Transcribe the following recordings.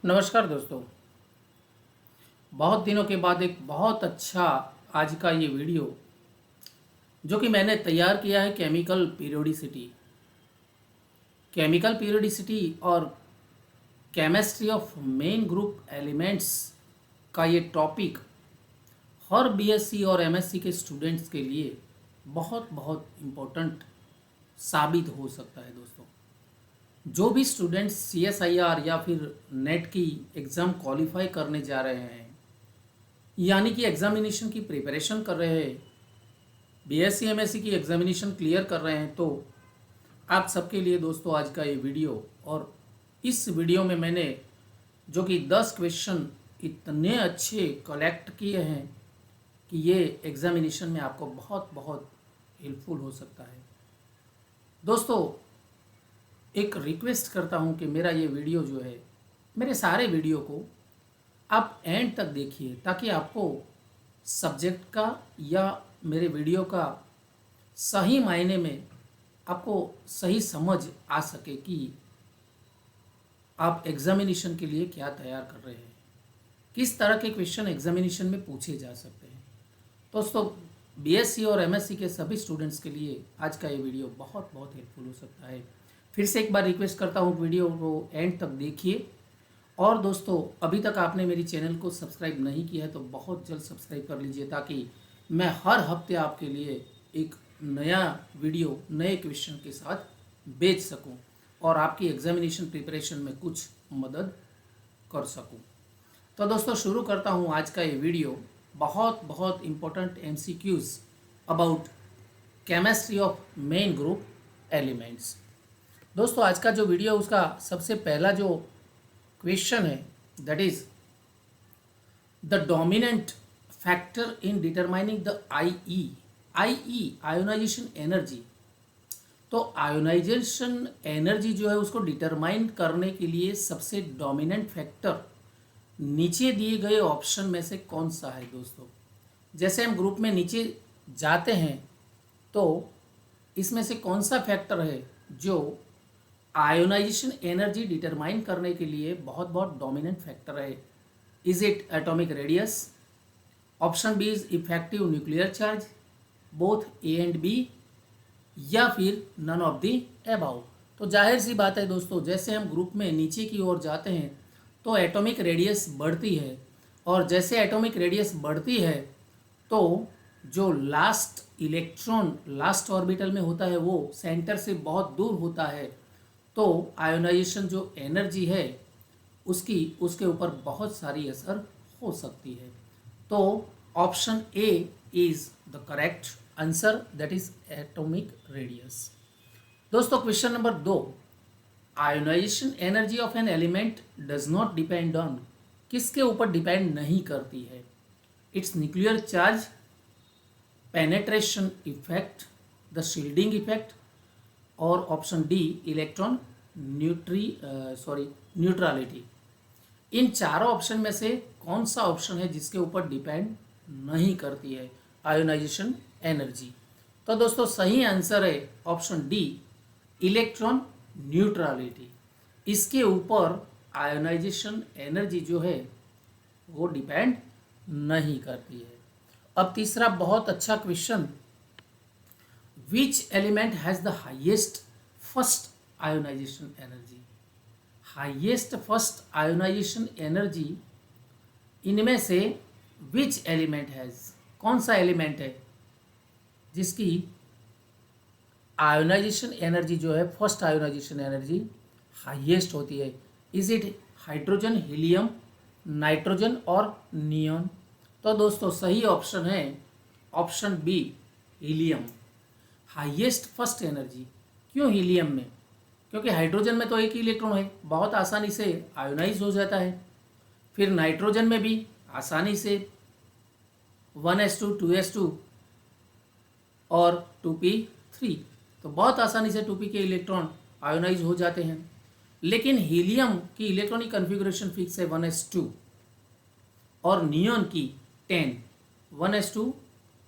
नमस्कार दोस्तों। बहुत दिनों के बाद एक बहुत अच्छा आज का ये वीडियो जो कि मैंने तैयार किया है केमिकल पीरियोडिसिटी और chemistry of main group elements का ये टॉपिक हर बीएससी और एमएससी के स्टूडेंट्स के लिए बहुत बहुत इम्पोर्टेंट साबित हो सकता है दोस्तों। जो भी स्टूडेंट्स सीएसआईआर या फिर नेट की एग्ज़ाम क्वालिफाई करने जा रहे हैं, यानी कि एग्जामिनेशन की प्रिपरेशन कर रहे हैं, बीएससी एमएससी की एग्जामिनेशन क्लियर कर रहे हैं, तो आप सबके लिए दोस्तों आज का ये वीडियो। और इस वीडियो में मैंने जो कि 10 क्वेश्चन इतने अच्छे कलेक्ट किए हैं कि ये एग्जामिनेशन में आपको बहुत बहुत हेल्पफुल हो सकता है। दोस्तों, एक रिक्वेस्ट करता हूँ कि मेरा ये वीडियो जो है, मेरे सारे वीडियो को आप एंड तक देखिए ताकि आपको सब्जेक्ट का या मेरे वीडियो का सही मायने में आपको सही समझ आ सके कि आप एग्जामिनेशन के लिए क्या तैयार कर रहे हैं, किस तरह के क्वेश्चन एग्जामिनेशन में पूछे जा सकते हैं। दोस्तों, बीएससी और एमएससी के सभी स्टूडेंट्स के लिए आज का ये वीडियो बहुत बहुत हेल्पफुल हो सकता है। फिर से एक बार रिक्वेस्ट करता हूँ, वीडियो को एंड तक देखिए। और दोस्तों, अभी तक आपने मेरी चैनल को सब्सक्राइब नहीं किया है तो बहुत जल्द सब्सक्राइब कर लीजिए ताकि मैं हर हफ्ते आपके लिए एक नया वीडियो नए क्वेश्चन के साथ भेज सकूं और आपकी एग्जामिनेशन प्रिपरेशन में कुछ मदद कर सकूं। तो दोस्तों, शुरू करता हूं आज का ये वीडियो। बहुत बहुत important MCQs about chemistry of main group elements. दोस्तों, आज का जो वीडियो उसका सबसे पहला जो क्वेश्चन है, that is the dominant factor in determining the IE ionisation energy. तो आयोनाइजेशन एनर्जी जो है उसको डिटरमाइन करने के लिए सबसे डोमिनेंट फैक्टर नीचे दिए गए ऑप्शन में से कौन सा है दोस्तों। जैसे हम ग्रुप में नीचे जाते हैं तो इसमें से कौन सा फैक्टर है जो आयोनाइजेशन एनर्जी डिटरमाइन करने के लिए बहुत बहुत डोमिनेंट फैक्टर है। Is it atomic radius? Option B is effective nuclear charge, both A and B, या फिर नन ऑफ द अबाउ। तो जाहिर सी बात है दोस्तों, जैसे हम ग्रुप में नीचे की ओर जाते हैं तो एटॉमिक रेडियस बढ़ती है, और जैसे एटॉमिक रेडियस बढ़ती है तो जो लास्ट इलेक्ट्रॉन लास्ट ऑर्बिटल में होता है वो सेंटर से बहुत दूर होता है, तो आयोनाइजेशन जो एनर्जी है उसके ऊपर बहुत सारी असर हो सकती है। तो option A is the correct answer, that is atomic radius. दोस्तों, question number 2, ionization energy of an element does not depend on, किसके ऊपर डिपेंड नहीं करती है? It's nuclear charge, penetration effect, the shielding effect, और ऑप्शन डी इलेक्ट्रॉन न्यूट्रलिटी। इन चारों option में से कौन सा ऑप्शन है जिसके ऊपर डिपेंड नहीं करती है आयोनाइजेशन एनर्जी? तो दोस्तों, सही आंसर है ऑप्शन डी इलेक्ट्रॉन न्यूट्रलिटी। इसके ऊपर आयोनाइजेशन एनर्जी जो है वो डिपेंड नहीं करती है। अब तीसरा बहुत अच्छा question, Which element has the highest first ionization energy? Highest first ionization energy इनमें से which element has, कौन सा एलिमेंट है जिसकी आयोनाइजेशन एनर्जी जो है, फर्स्ट आयोनाइजेशन एनर्जी हाईएस्ट होती है? Is it hydrogen, helium, nitrogen और नियॉन? तो दोस्तों, सही ऑप्शन है option B helium, highest first energy. क्यों हीलियम में? क्योंकि हाइड्रोजन में तो एक ही इलेक्ट्रॉन है, बहुत आसानी से आयोनाइज हो जाता है। फिर नाइट्रोजन में भी आसानी से 1s2 2s2 और 2p3, तो बहुत आसानी से 2p के इलेक्ट्रॉन आयोनाइज हो जाते हैं। लेकिन हीलियम की इलेक्ट्रॉनिक कन्फिगरेशन फिक्स है 1s2 और नियॉन की 10, 1s2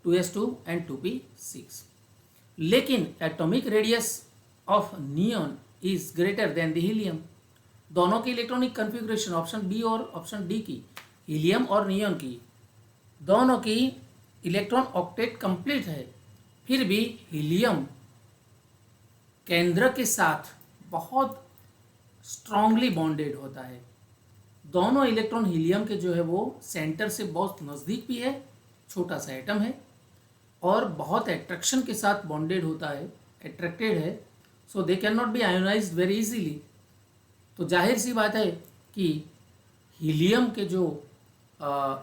2s2 एंड 2p6। लेकिन atomic radius of neon is greater than the helium, दोनों की इलेक्ट्रॉनिक कन्फिग्रेशन ऑप्शन बी और ऑप्शन डी की, हीलियम और नियॉन की, दोनों की इलेक्ट्रॉन ऑक्टेट कंप्लीट है, फिर भी हीलियम केंद्र के साथ बहुत स्ट्रांगली बॉन्डेड होता है। दोनों इलेक्ट्रॉन हीलियम के जो है वो सेंटर से बहुत नज़दीक भी है, छोटा सा एटम है, और बहुत एट्रैक्शन के साथ बॉन्डेड होता है, एट्रैक्टेड है, so they can not be ionized very easily. तो जाहिर सी बात है कि हीलियम के जो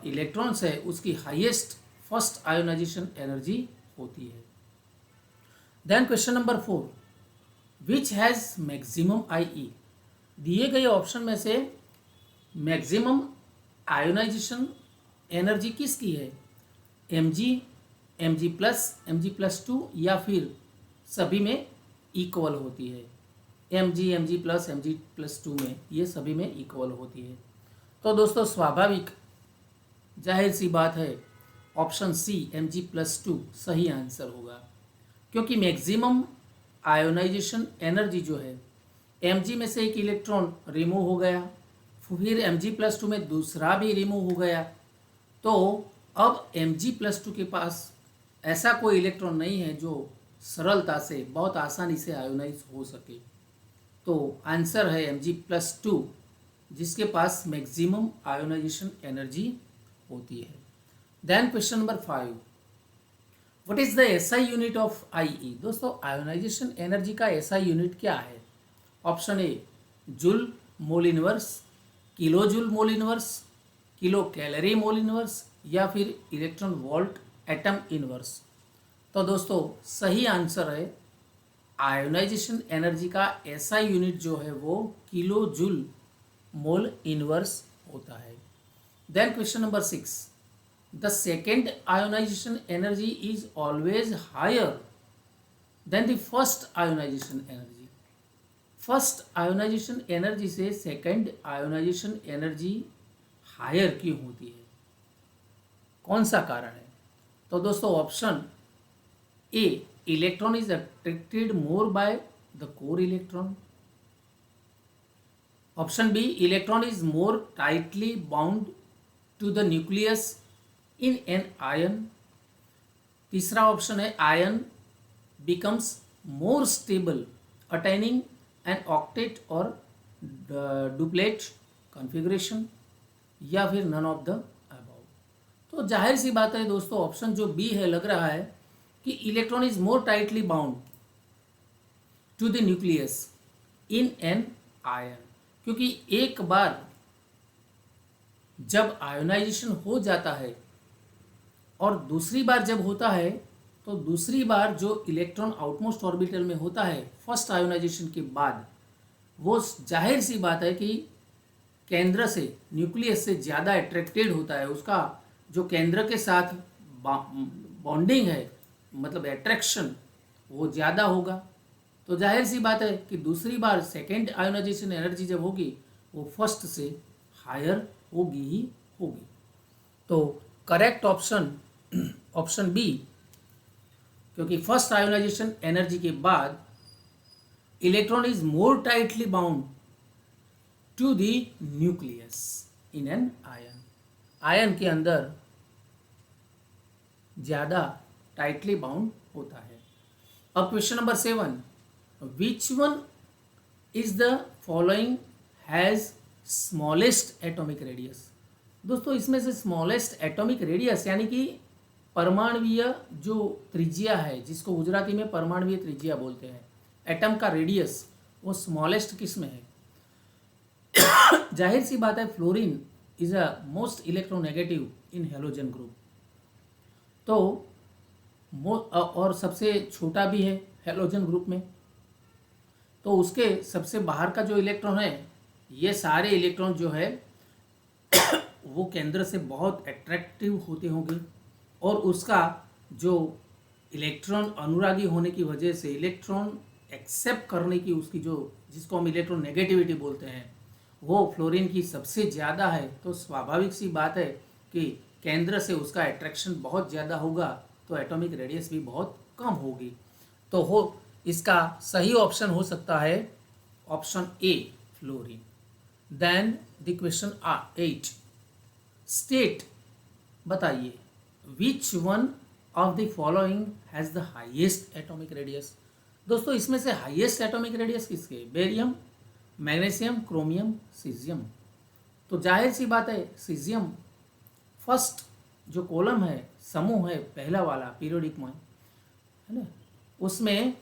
इलेक्ट्रॉन्स है उसकी हाईएस्ट फर्स्ट आयोनाइजेशन एनर्जी होती है। Then question number 4, which has maximum I, दिए गए ऑप्शन में से मैक्सिमम आयोनाइजेशन एनर्जी किसकी है, Mg, Mg प्लस, Mg+2 या फिर सभी में इक्वल होती है। Mg, Mg प्लस, Mg+2 में ये सभी में इक्वल होती है। तो दोस्तों स्वाभाविक जाहिर सी बात है ऑप्शन सी Mg+2 सही आंसर होगा, क्योंकि मैक्सिमम आयोनाइजेशन एनर्जी जो है Mg में से एक इलेक्ट्रॉन रिमूव हो गया, फिर Mg+2 में दूसरा भी रिमूव हो गया, तो अब Mg+2 के पास ऐसा कोई इलेक्ट्रॉन नहीं है जो सरलता से बहुत आसानी से आयोनाइज हो सके। तो आंसर है Mg+2 जिसके पास मैक्सिमम आयोनाइजेशन एनर्जी होती है। Then question number 5, what is the SI unit of IE. दोस्तों आयोनाइजेशन एनर्जी का एसआई यूनिट क्या है, option A joule mole inverse, kilo joule mole inverse, kilo calorie mole inverse, या फिर electron volt atom inverse. तो दोस्तों सही answer है आयोनाइजेशन एनर्जी का एसआई यूनिट जो है वो किलो जूल मोल इनवर्स होता है। Then question number 6, the second ionisation energy is always higher than the first ionisation energy. First ionisation energy से सेकेंड आयोनाइजेशन एनर्जी हायर क्यों होती है, कौन सा कारण है। तो दोस्तों option A, electron is attracted more by the core electron, option B, electron is more tightly bound to the nucleus in an ion, तीसरा ऑप्शन है ion becomes more stable attaining an octet और duplet configuration, या फिर none of the above. तो जाहिर सी बात है दोस्तों ऑप्शन जो बी है लग रहा है कि electron is more tightly bound to the nucleus in an ion, क्योंकि एक बार जब आयोनाइजेशन हो जाता है और दूसरी बार जब होता है तो दूसरी बार जो इलेक्ट्रॉन आउटमोस्ट ऑर्बिटल में होता है फर्स्ट आयोनाइजेशन के बाद, वो जाहिर सी बात है कि केंद्र से न्यूक्लियस से ज़्यादा अट्रैक्टेड होता है, उसका जो केंद्र के साथ बॉन्डिंग है मतलब अट्रैक्शन वो ज़्यादा होगा। तो जाहिर सी बात है कि दूसरी बार सेकेंड आयोनाइजेशन एनर्जी जब होगी वो फर्स्ट से हायर होगी ही होगी। तो करेक्ट ऑप्शन ऑप्शन बी, क्योंकि फर्स्ट आयोनाइजेशन एनर्जी के बाद electron is more tightly bound to the nucleus in an ion, ion के अंदर ज़्यादा टाइटली बाउंड होता है। अब question number 7, which one is the following has smallest atomic radius. दोस्तों इसमें से स्मॉलेस्ट एटॉमिक रेडियस यानी कि परमाणुवीय जो त्रिज्या है, जिसको गुजराती में परमाणुवीय त्रिज्या बोलते हैं, एटम का रेडियस वो स्मॉलेस्ट किस में है। जाहिर सी बात है fluorine is a most electronegative in halogen group, तो और सबसे छोटा भी है हेलोजन ग्रुप में, तो उसके सबसे बाहर का जो इलेक्ट्रॉन है, ये सारे इलेक्ट्रॉन जो है वो केंद्र से बहुत अट्रैक्टिव होते होंगे, और उसका जो इलेक्ट्रॉन अनुरागी होने की वजह से इलेक्ट्रॉन एक्सेप्ट करने की उसकी जो जिसको हम इलेक्ट्रॉन नेगेटिविटी बोलते हैं वो फ्लोरीन की सबसे ज़्यादा है। तो स्वाभाविक सी बात है कि केंद्र से उसका अट्रैक्शन बहुत ज़्यादा होगा, तो एटॉमिक रेडियस भी बहुत कम होगी। तो हो इसका सही ऑप्शन हो सकता है option A fluorine. Then the question 8, state, बताइए which one of the following has the highest atomic radius. दोस्तों इसमें से हाईएस्ट एटॉमिक रेडियस किसके, बेरियम, मैग्नीशियम, क्रोमियम, सीजियम। तो जाहिर सी बात है सीजियम फर्स्ट जो कॉलम है, समूह है पहला वाला पीरियोडिक में, है ना, उसमें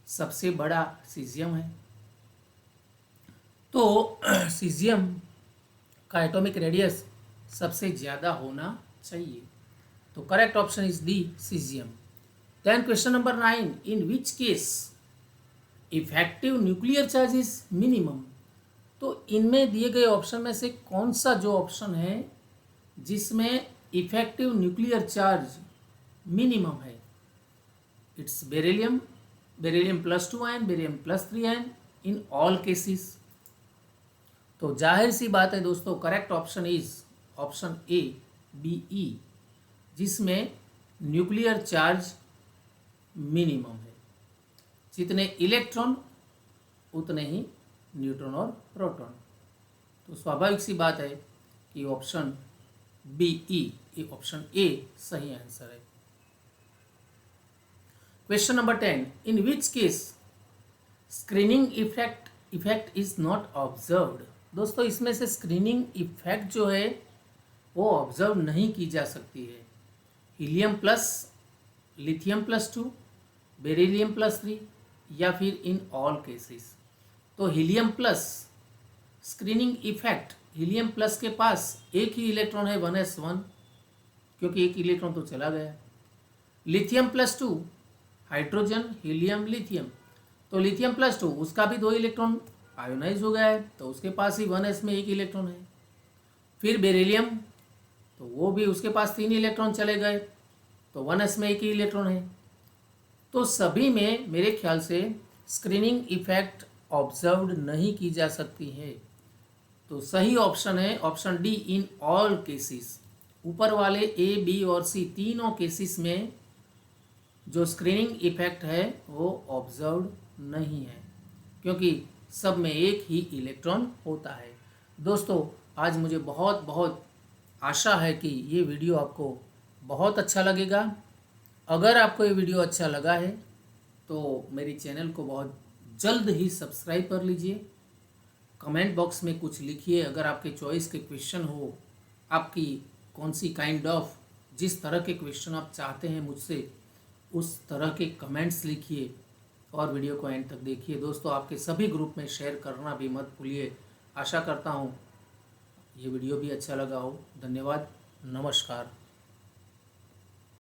सबसे बड़ा सीजियम है। तो सीजियम का एटॉमिक रेडियस सबसे ज़्यादा होना चाहिए। तो correct option is D, caesium. Then question number 9, in which case effective nuclear charge is minimum. तो इनमें दिए गए ऑप्शन में से कौन सा जो ऑप्शन है जिसमें इफेक्टिव न्यूक्लियर चार्ज मिनिमम है। It's beryllium, beryllium +2 ion, beryllium +3 ion, in all cases. तो जाहिर सी बात है दोस्तों, correct option is option A, B, E, जिसमें न्यूक्लियर चार्ज मिनिमम है। जितने इलेक्ट्रॉन उतने ही न्यूट्रॉन और प्रोटॉन। तो स्वाभाविक सी बात है कि ऑप्शन बी, ई, ये ऑप्शन ए सही आंसर है। Question number 10, in which case screening effect is not observed. दोस्तों इसमें से स्क्रीनिंग इफेक्ट जो है वो ऑब्जर्व नहीं की जा सकती है। हीलियम प्लस, लिथियम +2, बेरिलियम +3 या फिर इन ऑल केसेस। तो helium plus screening effect, helium plus के पास एक ही इलेक्ट्रॉन है 1s1, क्योंकि एक इलेक्ट्रॉन तो चला गया। लिथियम +2, हाइड्रोजन, हीलियम, लिथियम, तो लिथियम +2 उसका भी 2 इलेक्ट्रॉन आयोनाइज हो गया है, तो उसके पास ही 1s में एक इलेक्ट्रॉन है। फिर बेरिलियम, तो वो भी उसके पास 3 इलेक्ट्रॉन चले गए, तो 1s में एक ही इलेक्ट्रॉन है। तो सभी में मेरे ख्याल से स्क्रीनिंग इफेक्ट ऑब्जर्व्ड नहीं की जा सकती है। तो सही ऑप्शन है ऑप्शन डी, इन ऑल केसेस। ऊपर वाले ए, बी और सी तीनों केसेस में जो स्क्रीनिंग इफेक्ट है वो ऑब्जर्व्ड नहीं है, क्योंकि सब में एक ही इलेक्ट्रॉन होता है। दोस्तों आज मुझे बहुत बहुत आशा है कि ये वीडियो आपको बहुत अच्छा लगेगा। अगर आपको ये वीडियो अच्छा लगा है तो मेरी चैनल को बहुत जल्द ही सब्सक्राइब कर लीजिए। कमेंट बॉक्स में कुछ लिखिए, अगर आपके चॉइस के क्वेश्चन हो, आपकी कौन सी काइंड ऑफ, जिस तरह के क्वेश्चन आप चाहते हैं मुझसे, उस तरह के कमेंट्स लिखिए और वीडियो को एंड तक देखिए। दोस्तों आपके सभी ग्रुप में शेयर करना भी मत भूलिए। आशा करता हूँ ये वीडियो भी अच्छा लगा हो। धन्यवाद, नमस्कार।